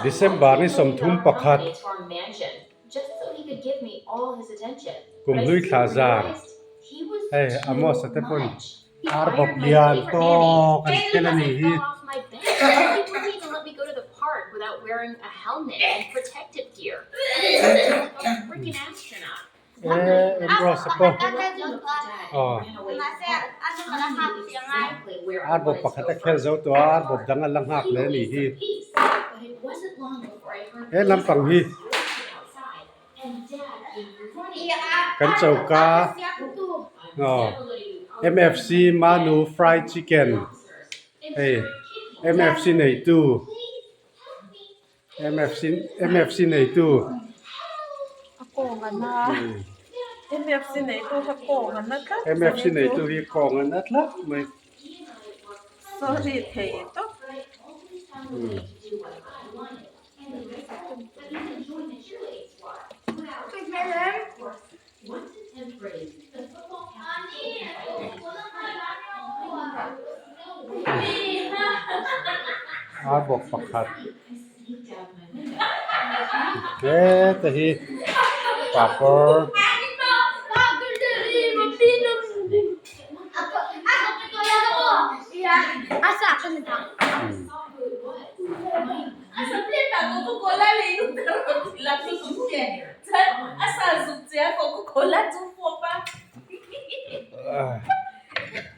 December ni somthum pakhat Kumhlui thlah zar hey amo satepon arbop lian to kan kelani hi embro sapo arbop pakhat a khel zo to arbop dangal lang hak le ni hi lampang hi kan chauka MFC Manu fried chicken hey MFC nei tu MFC nei tu MFC này tôi có cổ mà nó cắt MFC nei tu hi kong an atla mai sorry thầy tốt arbop pakhat ke tahi papor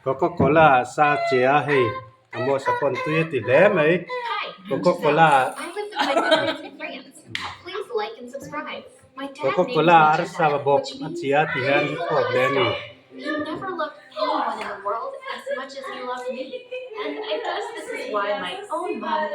Coca-Cola sa chia hey amo sapon tu ti le mai Coca-Cola Coca-Cola ar sa bob chia ti han ko le ni You never loved anyone in the world as much as you love me. And I guess this is why my own mom